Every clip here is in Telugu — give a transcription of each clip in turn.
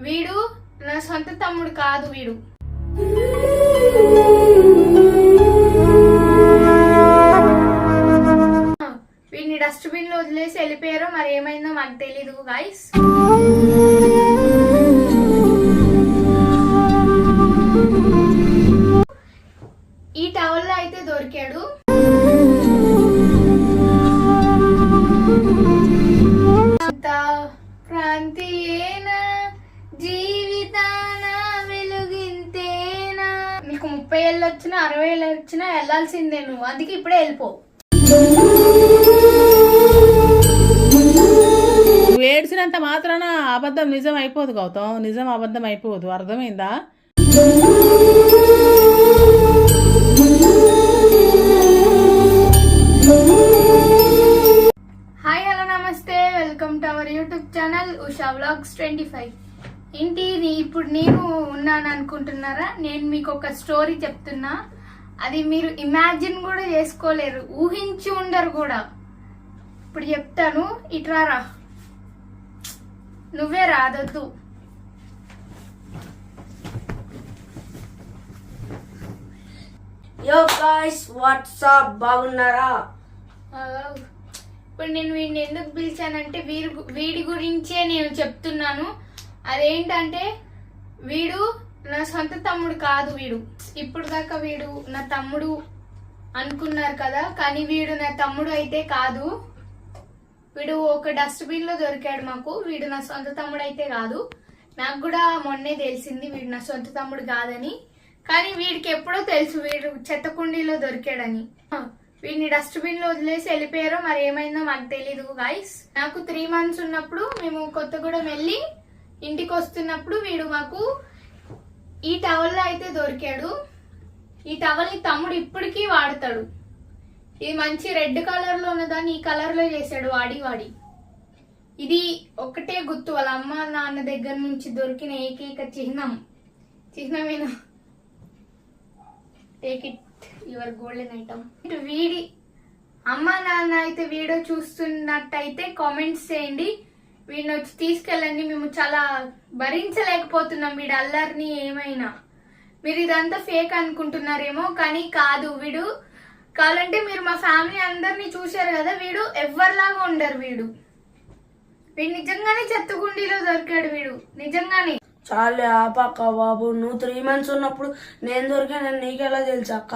వీడు నా సొంత తమ్ముడు కాదు. వీడు వీడిని డస్ట్బిన్ లో వదిలేసి వెళ్ళిపోయారో మరి ఏమైందో మాకు తెలీదు గైస్. ఈ టవల్ లో అయితే దొరికాడు. క్రాంతియేనా జీవితాన వెలుగింతేనా. నీకు 30 ఏళ్ళు వచ్చినా 60 ఏళ్ళు వచ్చినా వెళ్ళాల్సిందే నువ్వు, అందుకే ఇప్పుడే వెళ్ళిపో. నువ్వు ఏడ్చినంత మాత్రాన అబద్ధం నిజం అయిపోదు గౌతమ్, నిజం అబద్ధం అయిపోదు, అర్థమైందా? హాయ్ హలో నమస్తే, welcome to our YouTube channel Usha vlogs 25. ఏంటి ఇప్పుడు నేను ఉన్నాను అనుకుంటున్నారా? నేను మీకు ఒక స్టోరీ చెప్తున్నా, అది మీరు ఇమాజిన్ కూడా చేసుకోలేరు, ఊహించి ఉండరు కూడా. ఇప్పుడు చెప్తాను, ఇట్రారా. నువ్వే రాదొద్దు. యో గైస్ వాట్సాప్, బాగున్నారా? ఇప్పుడు నేను వీడిని ఎందుకు పిలిచానంటే వీడి గురించే నేను చెప్తున్నాను. అదేంటంటే వీడు నా సొంత తమ్ముడు కాదు. వీడు ఇప్పుడు దాకా వీడు నా తమ్ముడు అనుకున్నారు కదా, కానీ వీడు నా తమ్ముడు అయితే కాదు. వీడు ఒక డస్ట్బిన్ లో దొరికాడు మాకు. వీడు నా సొంత తమ్ముడు అయితే కాదు. నాకు కూడా మొన్నే తెలిసింది వీడు నా సొంత తమ్ముడు కాదని. కానీ వీడికి ఎప్పుడో తెలుసు వీడు చెత్త కుండీలో దొరికాడని. వీడిని డస్ట్బిన్ లో వదిలేసి వెళ్ళిపోయారో మరి ఏమైందో మాకు తెలీదు గైస్. నాకు 3 months ఉన్నప్పుడు మేము కొత్తగూడెం వెళ్ళి ఇంటికి వస్తున్నప్పుడు వీడు మాకు ఈ టవల్ లో అయితే దొరికాడు. ఈ టవల్ ని తమ్ముడు ఇప్పటికీ వాడతాడు. ఇది మంచి రెడ్ కలర్ లో ఉన్నదాన్ని ఈ కలర్ లో చేశాడు వాడి. ఇది ఒకటే గుర్తు, వాళ్ళ అమ్మ నాన్న దగ్గర నుంచి దొరికిన ఏకైక చిహ్నమేనా. Take it your golden item. వీడి అమ్మ నాన్న అయితే వీడియో చూస్తున్నట్టయితే కామెంట్స్ చేయండి, వీడిని వచ్చి తీసుకెళ్ళండి. మేము చాలా భరించలేకపోతున్నాం వీడి అల్లరిని. ఏమైనా మీరు ఇదంతా ఫేక్ అనుకుంటున్నారేమో, కానీ కాదు. వీడు కావాలంటే మీరు మా ఫ్యామిలీ అందరినీ చూశారు కదా, వీడు ఎవరిలాగా ఉండరు. వీడు నిజంగానే చెత్తగుండీలో దొరికాడు. వీడు నిజంగానే. చాలే ఆపక్క బాబు, నువ్వు 3 months ఉన్నప్పుడు నేను దొరికానని నీకెలా తెలుసు అక్క?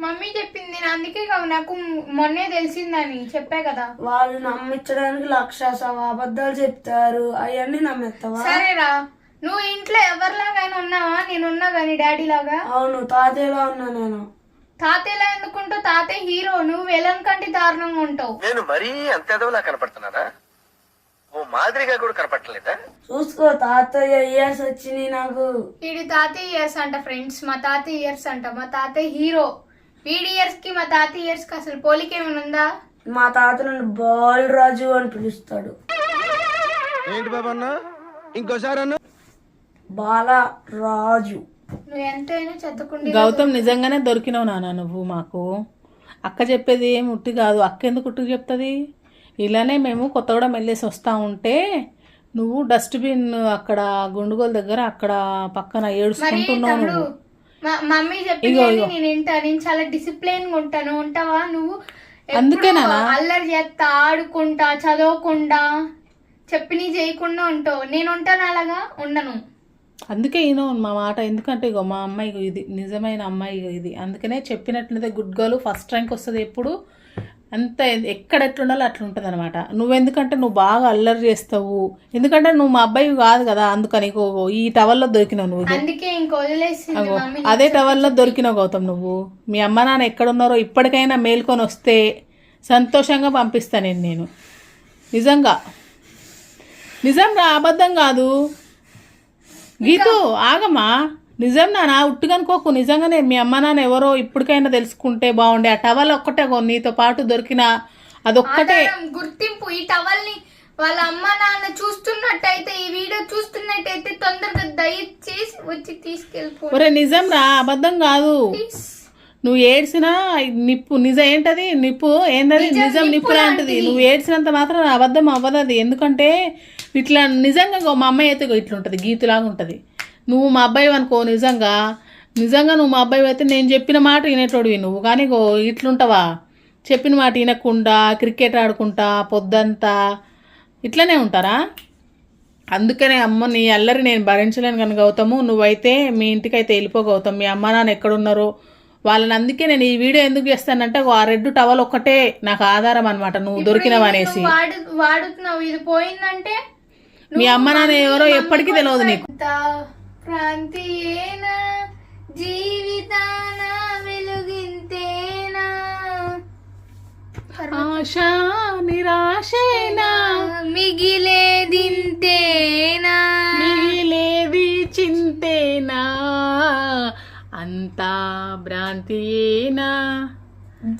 మమ్మీ చెప్పింది, అందుకే నాకు మొన్నే తెలిసిందని చెప్పా కదా. వాళ్ళు నమ్మించడానికి 1,00,000 అబద్ధాలు చెప్తారు, అవన్నీ నమ్మేస్తావా? సరేరా, నువ్వు ఇంట్లో ఎవరిలాగైనా ఉన్నావా? నేనున్నా గాని డాడీ లాగా. అవును, తాతయ్యలా ఉన్నా నేను. తాతయ్యలా ఎందుకుంటావు? తాతయ్య హీరో, నువ్వు విలన్ కంటే దారుణంగా ఉంటావు. నేను మరీ అంత ఎదవలా కనపడుతున్నానా? ఓ మాదిరిగా కూడా కనపడలేదా? చూసుకో, తాతయ్య ఇయర్స్ వచ్చినాయి నాకు. వీడి తాతయ్య ఇయర్స్ అంట ఫ్రెండ్స్, మా తాతయ్య ఇయర్స్ అంట. మా తాతయ్య హీరో. వీడి ఇయర్స్ కి మా తాతయ్య ఇయర్స్ కి అసలు పోలికేమైనా ఉందా? మా తాత నన్ను బాలరాజు అని పిలుస్తాడు. ఏంటి బాబా అన్న, ఇంకోసారి అన్న. బాలరాజు. నువ్వు ఎంతైనా చెత్తకుండా. గౌతమ్ నిజంగానే దొరికినావు నాన్న నువ్వు మాకు. అక్క చెప్పేది ఏం ఉట్టి కాదు. అక్క ఎందుకు ఉట్టి చెప్తుంది? ఇలానే మేము కొత్తగూడెం వెళ్ళేసి వస్తూ ఉంటే నువ్వు డస్ట్బిన్ అక్కడ గుండుగోల దగ్గర అక్కడ పక్కన ఏడుచుకుంటున్నావు. నువ్వు మమ్మీ చెప్పింది నేను వింటా. నేను చాలా డిసిప్లిన్ గా ఉంటాను. ఉంటావా నువ్వు? అందుకేనా అల్లరి చేస్తా, ఆడుకుంటా, చదవకుండా, చెప్పిని చేయకుండా ఉంటావు. నేను ఉంటాను అలాగా? ఉండను. అందుకే ఈయన మా మాట. ఎందుకంటే ఇగో మా అమ్మాయి ఇది నిజమైన అమ్మాయి ఇది. అందుకనే చెప్పినట్లయితే గుడ్ గర్ల్ ఫస్ట్ ర్యాంక్ వస్తుంది ఎప్పుడు. అంత ఎక్కడ ఎట్లుండాలో అట్లా ఉంటుంది అనమాట. నువ్వెందుకంటే నువ్వు బాగా అల్లరి చేస్తావు, ఎందుకంటే నువ్వు మా అబ్బాయి కాదు కదా, అందుకని ఈ టవల్లో దొరికినావు నువ్వు. అందుకే అదే టవల్లో దొరికినావు గౌతమ్ నువ్వు. మీ అమ్మ నాన్న ఎక్కడున్నారో ఇప్పటికైనా మేల్కొని వస్తే సంతోషంగా పంపిస్తాను నేను. నిజంగా నిజం రా, అబద్ధం కాదు. గీతు ఆగమ్మా, నిజం నాన్న, ఉట్టుకనుకోకు. నిజంగానే మీ అమ్మ నాన్న ఎవరో ఇప్పటికైనా తెలుసుకుంటే బాగుండే. ఆ టవల్ ఒక్కటే నీతో పాటు దొరికిన అదొక్కటే గుర్తింపు. ఈ టవల్ ని వాళ్ళ అమ్మ నాన్న చూస్తున్నట్టయితే, ఈ వీడియో చూస్తున్నట్టయితే తొందరగా దయచేసి వచ్చి తీసుకెళ్ళిపో. ఒరే నిజం రా, అబద్ధం కాదు. నువ్వు ఏడ్చినా నిప్పు నిజం ఏంటది, నిప్పు ఏంటది, నిజం నిప్పు లాంటిది. నువ్వు ఏడ్చినంత మాత్రం అబద్ధం అవ్వదు అది. ఎందుకంటే ఇట్లా నిజంగా మా అమ్మాయి అయితే ఇట్లుంటుంది, గీతులాగా ఉంటుంది. నువ్వు మా అబ్బాయి అనుకో, నిజంగా నువ్వు మా అబ్బాయి అయితే నేను చెప్పిన మాట వినేటోడివి నువ్వు, కానీ ఇట్లుంటావా? చెప్పిన మాట వినకుండా క్రికెట్ ఆడుకుంటా పొద్దంతా ఇట్లనే ఉంటారా? అందుకనే అమ్మ నీ అల్లరి నేను భరించలేను కనుక గౌతము, నువ్వైతే మీ ఇంటికైతే వెళ్ళిపో గౌతమ్. మీ అమ్మ నాన్న ఎక్కడున్నారో వాళ్ళని, అందుకే నేను ఈ వీడియో ఎందుకు చేస్తానంటే ఆ రెడ్ టవల్ ఒక్కటే నాకు ఆధారం అనమాట, నువ్వు దొరికినవనేసి. వాడుతున్నావు, ఇది పోయిందంటే మీ అమ్మ నాన్న ఎవరో ఎప్పటికీ తెలియదు నీకు. ప్రాంతీయేనా జీవితాన వెలుగింతేనా, ఆశా నిరాశేనా మిగిలేదింతేనా, మిగిలేది చింతేనా, అంతా భ్రాంతియేనా,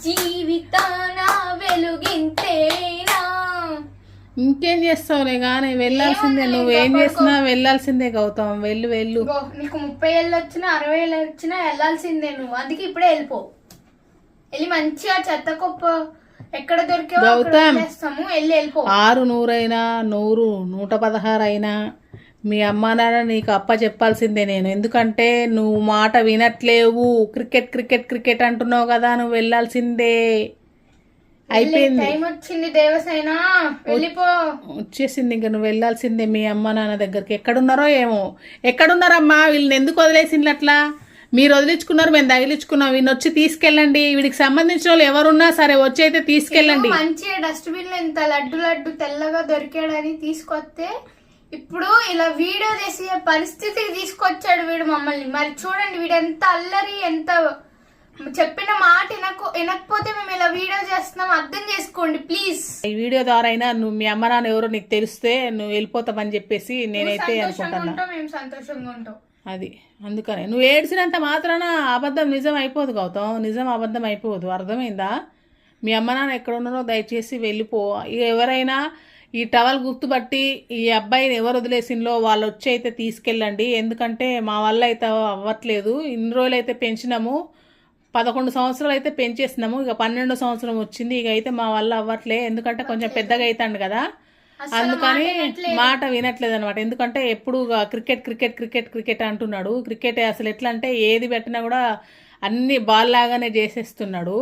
జీవితాన వెలుగింతేనా. ఇంకేం చేస్తావులే కానీ వెళ్ళాల్సిందే, నువ్వేం చేసినా వెళ్ళాల్సిందే గౌతమ్. వెళ్ళు. నీకు 30 ఏళ్ళు వచ్చినా 60 ఏళ్ళు వచ్చినా వెళ్ళాల్సిందే నువ్వు, అందుకే ఇప్పుడే వెళ్ళి మంచిగా చెత్త కుప్ప ఎక్కడ దొరికావో గౌతమ్, వెళ్ళిపో. 6 100 అయినా 100 116 అయినా మీ అమ్మ నాన్న నీకు అప్ప చెప్పాల్సిందే నేను, ఎందుకంటే నువ్వు మాట వినట్లేవు. క్రికెట్ అంటున్నావు కదా, నువ్వు వెళ్ళాల్సిందే. అయిపోయింది, టైం వచ్చింది దేవసేన, వెళ్ళిపో. వచ్చేసింది, ఇంకా నువ్వు వెళ్ళాల్సిందే మీ అమ్మ నాన్న దగ్గరికి. ఎక్కడున్నారో ఏమో, ఎక్కడున్నారమ్మా? వీళ్ళని ఎందుకు వదిలేసిండ్రు అట్లా? మీరు వదిలించుకున్నారు, మేము తగిలించుకున్నాం. వీడిని వచ్చి తీసుకెళ్ళండి, వీడికి సంబంధించిన వాళ్ళు ఎవరున్నా సరే వచ్చి అయితే తీసుకెళ్ళండి. మంచిగా డస్ట్బిన్ లో ఇంత లడ్డు తెల్లగా దొరికాడని తీసుకొస్తే ఇప్పుడు ఇలా వీడియో చేసే పరిస్థితికి తీసుకొచ్చాడు వీడు మమ్మల్ని. మరి చూడండి వీడు ఎంత అల్లరి, ఎంత చెప్పిన మాట వినకపోతే మేము ఇలా వీడియో చేస్తున్నాం, అర్థం చేసుకోండి ప్లీజ్. ఈ వీడియో ద్వారా అయినా నువ్వు మీ అమ్మ నాన్న ఎవరో నీకు తెలిస్తే నువ్వు వెళ్ళిపోతామని చెప్పేసి నేనైతే అనుకుంటున్నా. మేము సంతోషంగా ఉంటాం. అది అందుకనే నువ్వు ఏడ్చినంత మాత్రాన అబద్ధం నిజం అయిపోదు గౌతమ్, నిజం అబద్ధం అయిపోదు, అర్థమైందా? మీ అమ్మ నాన్న ఎక్కడ ఉన్నారో దయచేసి వెళ్ళిపో. ఇక ఎవరైనా ఈ టవల్ గుర్తుపట్టి ఈ అబ్బాయిని ఎవరు వదిలేసిందో వాళ్ళు వచ్చి అయితే తీసుకెళ్ళండి, ఎందుకంటే మా వల్ల అయితే అవ్వట్లేదు. ఇన్ని రోజులు అయితే పెంచినాము, 11 సంవత్సరాలు అయితే పెంచేసినాము, ఇక 12వ సంవత్సరం వచ్చింది, ఇక అయితే మా వల్ల అవ్వట్లే, ఎందుకంటే కొంచెం పెద్దగా అవుతాడు కదా, అందుకని మాట వినట్లేదు అనమాట. ఎందుకంటే ఎప్పుడు క్రికెట్ అంటున్నాడు. క్రికెట్ అసలు ఎట్లా అంటే ఏది పెట్టినా కూడా అన్ని బాల్ లాగానే చేసేస్తున్నాడు.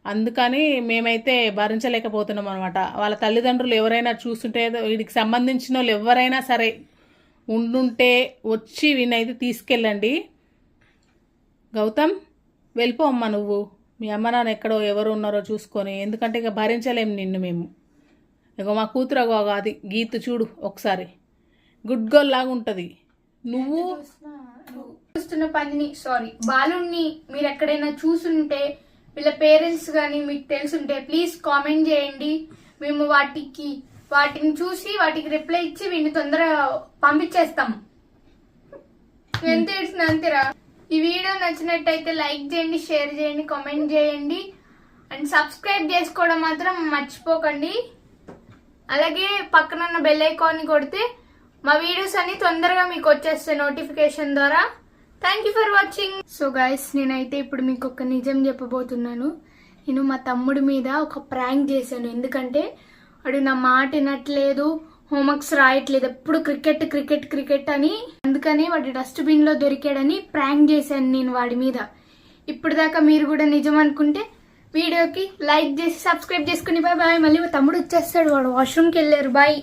అందుకని మేమైతే భరించలేకపోతున్నాం అనమాట. వాళ్ళ తల్లిదండ్రులు ఎవరైనా చూస్తుంటే, వీడికి సంబంధించిన వాళ్ళు ఎవరైనా సరే ఉండుంటే వచ్చి వీనైతే తీసుకెళ్ళండి. గౌతమ్ వెళ్ళిపో అమ్మ నువ్వు, మీ అమ్మ నాన్న ఎక్కడో ఎవరు ఉన్నారో చూసుకొని, ఎందుకంటే ఇక భరించలేము నిన్ను మేము. ఇక మా కూతురు అది గీతు చూడు ఒకసారి, గుడ్ గర్ల్ లాగా ఉంటుంది. నువ్వు చూస్తున్న పనిని బాలుని మీరు ఎక్కడైనా చూసుంటే, వీళ్ళ పేరెంట్స్ కానీ మీకు తెలుసుంటే ప్లీజ్ కామెంట్ చేయండి. మేము వాటిని చూసి వాటికి రిప్లై ఇచ్చి వీడిని తొందరగా పంపించేస్తాం. ఎంత ఏడ్చిన అంతేరా. ఈ వీడియో నచ్చినట్టయితే లైక్ చేయండి, షేర్ చేయండి, కామెంట్ చేయండి అండ్ సబ్స్క్రైబ్ చేసుకోవడం మాత్రం మర్చిపోకండి. అలాగే పక్కన ఉన్న బెల్ ఐకాన్ కొడితే మా వీడియోస్ అన్ని తొందరగా మీకు వచ్చేస్తాయి నోటిఫికేషన్ ద్వారా. Thank you for watching. So guys, నేనైతే ఇప్పుడు మీకు ఒక నిజం చెప్పబోతున్నాను. నేను మా తమ్ముడి మీద ఒక ప్రాంక్ చేశాను, ఎందుకంటే వాడు నా మాట వినట్లేదు, హోంవర్క్స్ రాయట్లేదు, ఎప్పుడు క్రికెట్ అని. అందుకని వాడు డస్ట్బిన్ లో దొరికాడని ప్రాంక్ చేశాను నేను వాడి మీద. ఇప్పుడు దాకా మీరు కూడా నిజం అనుకుంటే వీడియోకి లైక్ చేసి సబ్స్క్రైబ్ చేసుకుని బాయ్. మళ్ళీ మా తమ్ముడు వచ్చేస్తాడు, వాడు వాష్రూమ్కి వెళ్ళారు. బాయ్.